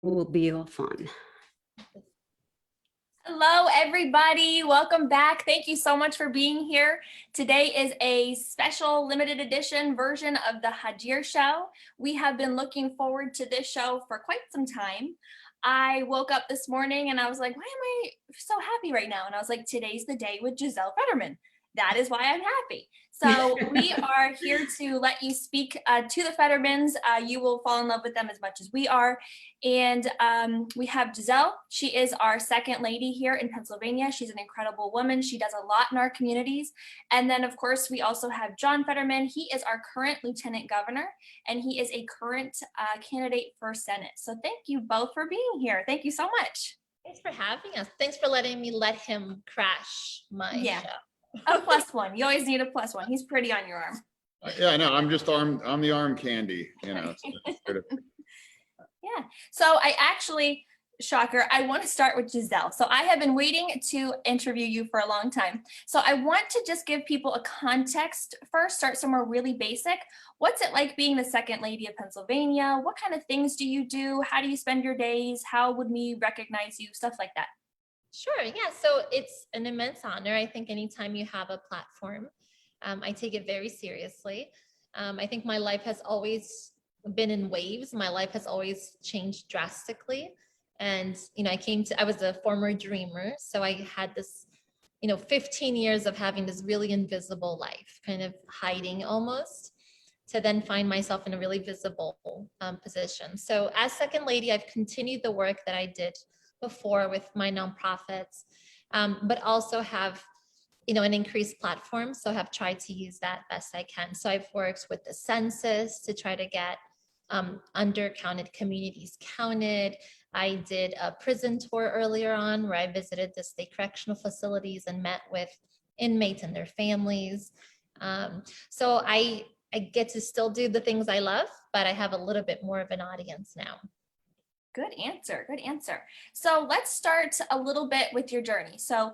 Will be all fun. Hello, everybody. Welcome back. Thank you so much for being here. Today is a special limited edition version of the Hajir Show. We have been looking forward to this show for quite some time. I woke up this morning and I was like, why am I so happy right now? And I was like, today's the day with Giselle Fetterman. That is why I'm happy. So we are here to let you speak to the Fettermans. You will fall in love with them as much as we are. And we have Giselle. She is our second lady here in Pennsylvania. She's an incredible woman. She does a lot in our communities. And then, of course, we also have John Fetterman. He is our current lieutenant governor, and he is a current candidate for Senate. So thank you both for being here. Thank you so much. Thanks for having us. Thanks for letting me let him crash my show. A plus one. You always need a plus one. He's pretty on your arm. Yeah, no, I'm just I'm the arm candy, you know. Yeah. So I actually, shocker, I want to start with Giselle. So I have been waiting to interview you for a long time. So I want to just give people a context first, start somewhere really basic. What's it like being the second lady of Pennsylvania? What kind of things do you do? How do you spend your days? How would we recognize you? Stuff like that. Sure. Yeah. So it's an immense honor. I think anytime you have a platform, I take it very seriously. I think my life has always been in waves. My life has always changed drastically. And, I was a former dreamer. So I had this, 15 years of having this really invisible life, kind of hiding almost, to then find myself in a really visible position. So as second lady, I've continued the work that I did before with my nonprofits, but also have, an increased platform. So have tried to use that best I can. So I've worked with the census to try to get undercounted communities counted. I did a prison tour earlier on where I visited the state correctional facilities and met with inmates and their families. So I get to still do the things I love, but I have a little bit more of an audience now. Good answer. Good answer. So let's start a little bit with your journey. So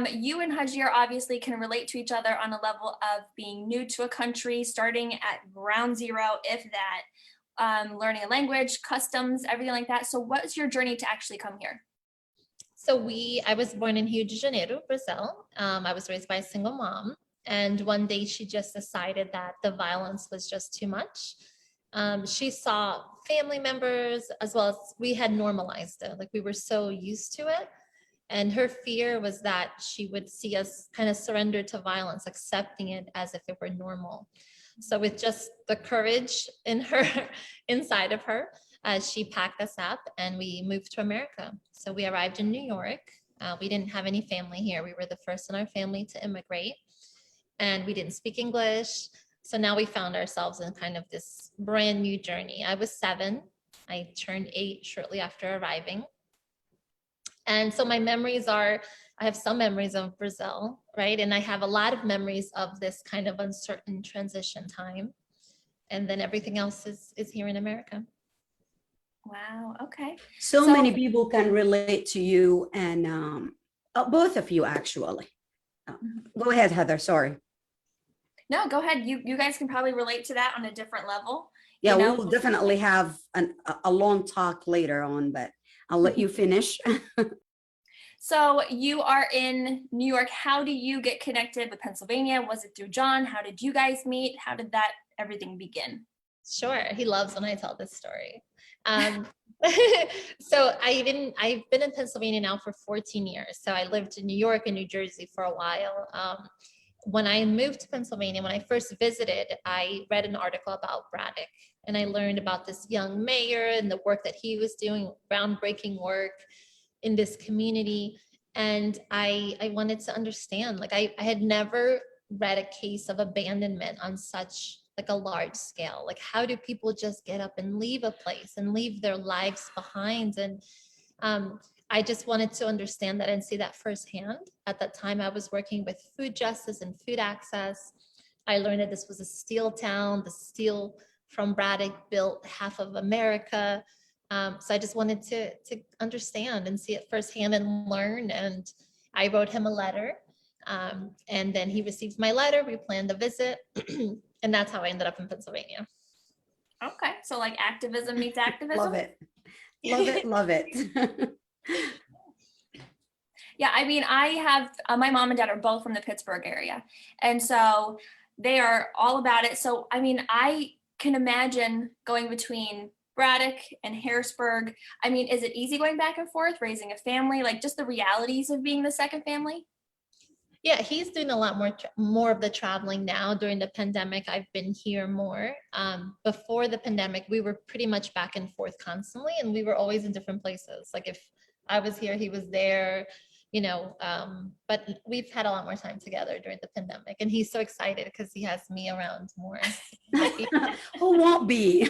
you and Hajir obviously can relate to each other on a level of being new to a country, starting at ground zero, if that, learning a language, customs, everything like that. So what's your journey to actually come here? So I was born in Rio de Janeiro, Brazil. I was raised by a single mom. And one day she just decided that the violence was just too much. She saw family members as well as we had normalized it. Like we were so used to it. And her fear was that she would see us kind of surrender to violence, accepting it as if it were normal. So with just the courage in her, inside of her, she packed us up and we moved to America. So we arrived in New York. We didn't have any family here. We were the first in our family to immigrate and we didn't speak English. So now we found ourselves in kind of this brand new journey. I was 7. I turned 8 shortly after arriving. And so my memories I have some memories of Brazil, right? And I have a lot of memories of this kind of uncertain transition time. And then everything else is here in America. Wow. Okay. So many people can relate to you and both of you actually. Go ahead, Heather. Sorry. No, go ahead. You guys can probably relate to that on a different level. Yeah, we'll definitely have a long talk later on, but I'll let you finish. So you are in New York. How do you get connected with Pennsylvania? Was it through John? How did you guys meet? How did that everything begin? Sure. He loves when I tell this story. So I've been in Pennsylvania now for 14 years. So I lived in New York and New Jersey for a while. When I moved to Pennsylvania, when I first visited, I read an article about Braddock and I learned about this young mayor and the work that he was doing, groundbreaking work in this community. And I wanted to understand, like I had never read a case of abandonment on such like a large scale. Like how do people just get up and leave a place and leave their lives behind? And I just wanted to understand that and see that firsthand. At that time, I was working with food justice and food access. I learned that this was a steel town. The steel from Braddock built half of America. So I just wanted to understand and see it firsthand and learn. And I wrote him a letter. And then he received my letter. We planned a visit. And that's how I ended up in Pennsylvania. Okay. So like activism meets activism. Love it. Love it, love it. Yeah, I mean, I have my mom and dad are both from the Pittsburgh area, and so they are all about it. So, I mean, I can imagine going between Braddock and Harrisburg. I mean, is it easy going back and forth, raising a family, like just the realities of being the second family? Yeah, he's doing a lot more of the traveling now. During the pandemic, I've been here more. Before the pandemic, we were pretty much back and forth constantly, and we were always in different places. Like if I was here, he was there, but we've had a lot more time together during the pandemic, and he's so excited because he has me around more. Who won't be?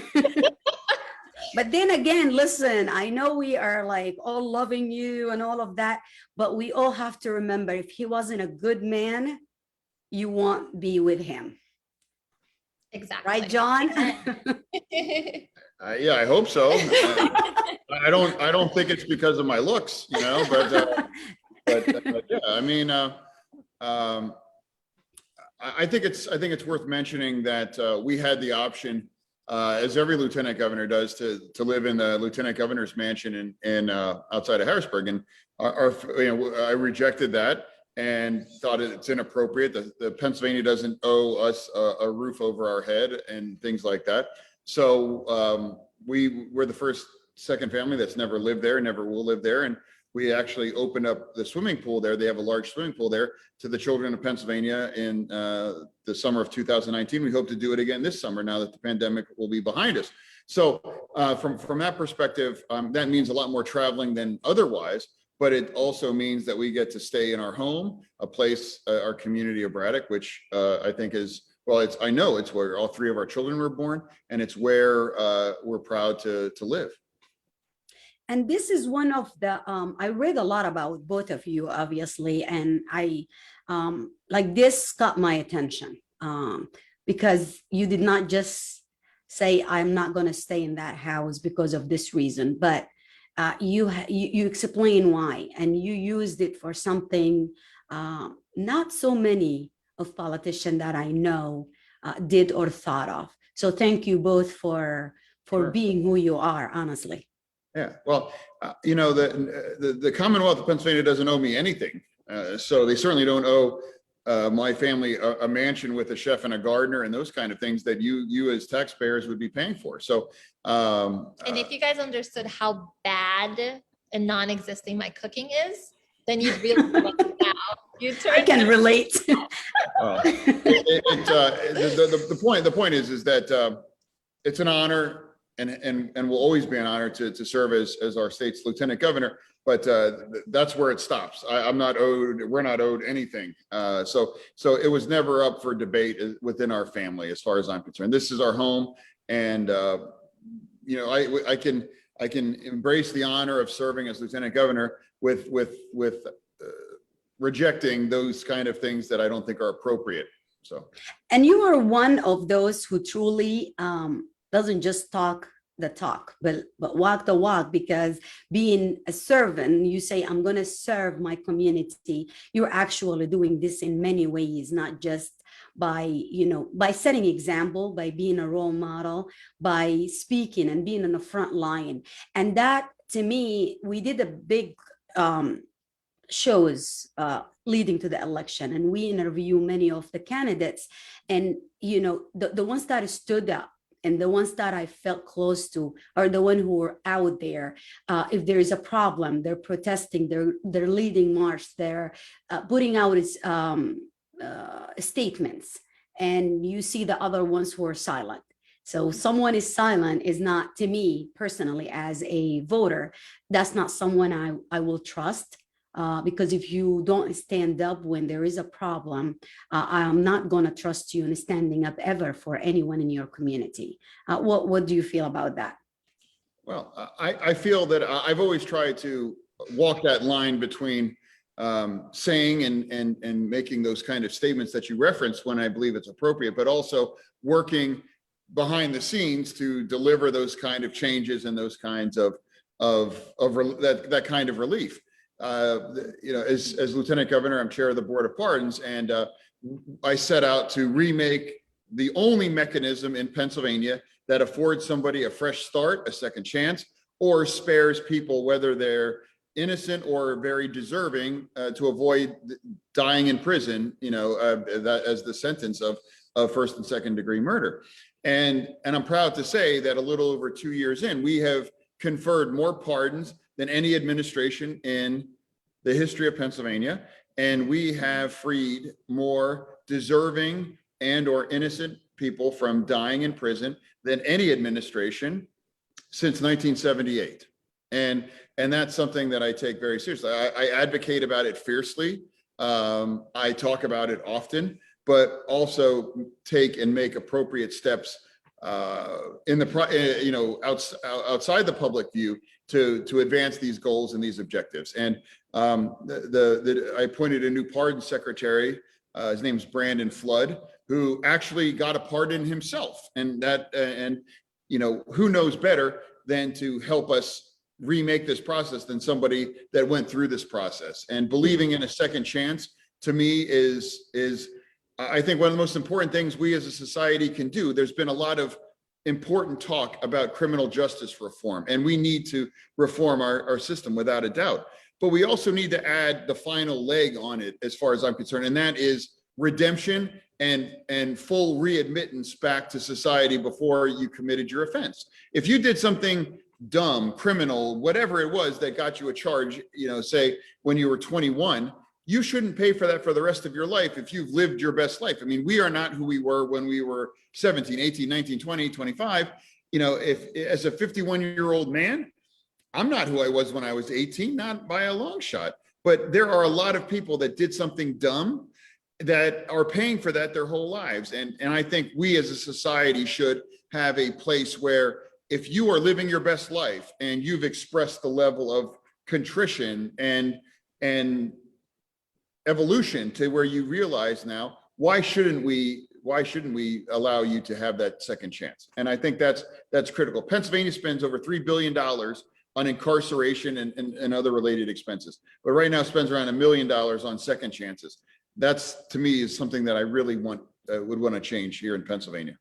But then again, listen, I know we are like all loving you and all of that, but we all have to remember, if he wasn't a good man, you won't be with him. Exactly. Right, John? Yeah, I hope so. I don't think it's because of my looks, but yeah, I mean, I think it's worth mentioning that we had the option, as every lieutenant governor does, to live in the lieutenant governor's mansion in outside of Harrisburg, and I rejected that and thought it's inappropriate. The Pennsylvania doesn't owe us a roof over our head and things like that. So we were the second family that's never lived there, never will live there, and we actually opened up the swimming pool there. They have a large swimming pool there to the children of Pennsylvania in the summer of 2019. We hope to do it again this summer now that the pandemic will be behind us. So from that perspective, that means a lot more traveling than otherwise, but it also means that we get to stay in our home, a place, our community of Braddock, which I think is, well, I know it's where all three of our children were born, and it's where we're proud to live. And this is one of the, I read a lot about both of you, obviously, and I, like this caught my attention because you did not just say, I'm not going to stay in that house because of this reason, but you explain why, and you used it for something not so many of politicians that I know did or thought of. So thank you both for Sure. being who you are, honestly. Yeah, well, the Commonwealth of Pennsylvania doesn't owe me anything. So they certainly don't owe my family a mansion with a chef and a gardener and those kind of things that you as taxpayers would be paying for. So, and if you guys understood how bad and non-existing my cooking is, then you'd really love it now. I can relate. The point is that it's an honor. And will always be an honor to serve as our state's lieutenant governor, but that's where it stops. We're not owed anything. So it was never up for debate within our family, as far as I'm concerned. This is our home, and I can embrace the honor of serving as lieutenant governor with rejecting those kind of things that I don't think are appropriate. So, and you are one of those who truly doesn't just talk the talk, but walk the walk, because being a servant, you say, I'm going to serve my community. You're actually doing this in many ways, not just by setting example, by being a role model, by speaking and being on the front line. And that, to me, we did a big shows leading to the election, and we interview many of the candidates, and the ones that stood up and the ones that I felt close to are the ones who were out there. If there is a problem, they're protesting, they're leading march, they're putting out statements, and you see the other ones who are silent. So someone is silent is not, to me personally, as a voter, that's not someone I will trust. Because if you don't stand up when there is a problem, I'm not going to trust you in standing up ever for anyone in your community. What do you feel about that? Well, I feel that I've always tried to walk that line between saying and making those kind of statements that you referenced when I believe it's appropriate, but also working behind the scenes to deliver those kind of changes and those kinds of that kind of relief. As lieutenant governor, I'm chair of the board of pardons, and I set out to remake the only mechanism in Pennsylvania that affords somebody a fresh start, a second chance, or spares people, whether they're innocent or very deserving, to avoid dying in prison, that as the sentence of first and second degree murder. And I'm proud to say that a little over 2 years in, we have conferred more pardons than any administration in the history of Pennsylvania. And we have freed more deserving and or innocent people from dying in prison than any administration since 1978. And that's something that I take very seriously. I advocate about it fiercely. I talk about it often, but also take and make appropriate steps outside the public view to advance these goals and these objectives. And I appointed a new pardon secretary. His name's Brandon Flood, who actually got a pardon himself. And who knows better than to help us remake this process than somebody that went through this process. And believing in a second chance, to me, is I think one of the most important things we as a society can do. There's been a lot of important talk about criminal justice reform, and we need to reform our system without a doubt. But we also need to add the final leg on it, as far as I'm concerned, and that is redemption and full readmittance back to society before you committed your offense. If you did something dumb, criminal, whatever it was that got you a charge, say when you were 21, you shouldn't pay for that for the rest of your life if you've lived your best life. I mean, we are not who we were when we were 17, 18, 19, 20, 25. If as a 51-year-old man, I'm not who I was when I was 18, not by a long shot. But there are a lot of people that did something dumb that are paying for that their whole lives. And I think we as a society should have a place where if you are living your best life and you've expressed the level of contrition and evolution to where you realize now, why shouldn't we allow you to have that second chance? And I think that's critical. Pennsylvania spends over $3 billion on incarceration and other related expenses, but right now spends around $1 million on second chances. That's, to me, is something that I really would want to change here in Pennsylvania.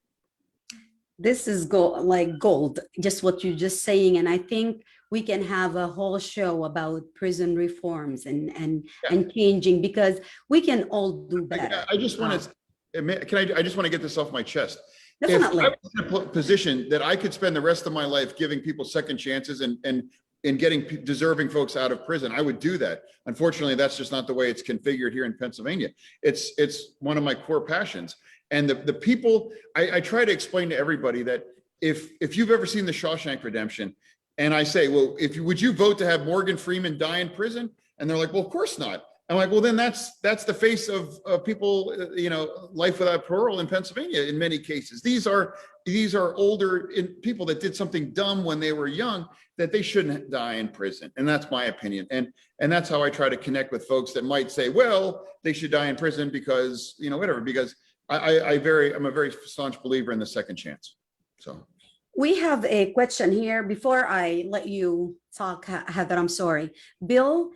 This is gold, just what you're just saying. And I think we can have a whole show about prison reforms and changing, because we can all do better. I just want to, I just want to get this off my chest. Definitely. If I was in a position that I could spend the rest of my life giving people second chances and getting deserving folks out of prison, I would do that. Unfortunately, that's just not the way it's configured here in Pennsylvania. It's one of my core passions. And the people, I try to explain to everybody that if you've ever seen The Shawshank Redemption, and I say, well, would you vote to have Morgan Freeman die in prison? And they're like, well, of course not. I'm like, well, then that's the face of people, life without parole in Pennsylvania in many cases. These are older people that did something dumb when they were young, that they shouldn't die in prison. And that's my opinion. And that's how I try to connect with folks that might say, well, they should die in prison because, whatever, because I'm a very staunch believer in the second chance. So. We have a question here. Before I let you talk, Heather, I'm sorry. Bill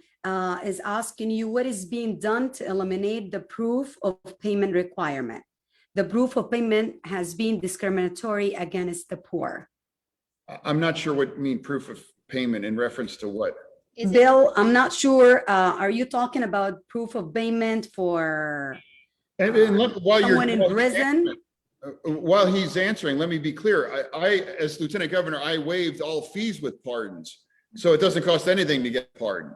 is asking you, what is being done to eliminate the proof of payment requirement? The proof of payment has been discriminatory against the poor. I'm not sure what you mean proof of payment in reference to what? Bill, I'm not sure. Are you talking about proof of payment for someone in prison? While he's answering, let me be clear. I, as Lieutenant Governor, I waived all fees with pardons. So it doesn't cost anything to get pardoned,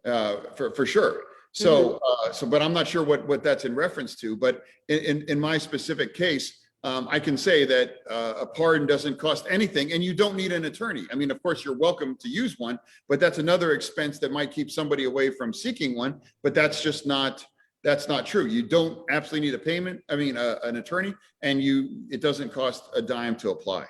for sure. So, but I'm not sure what that's in reference to. But in my specific case, I can say that a pardon doesn't cost anything, and you don't need an attorney. I mean, of course, you're welcome to use one, but that's another expense that might keep somebody away from seeking one. But that's just not. That's not true. You don't absolutely need an attorney, and it doesn't cost a dime to apply.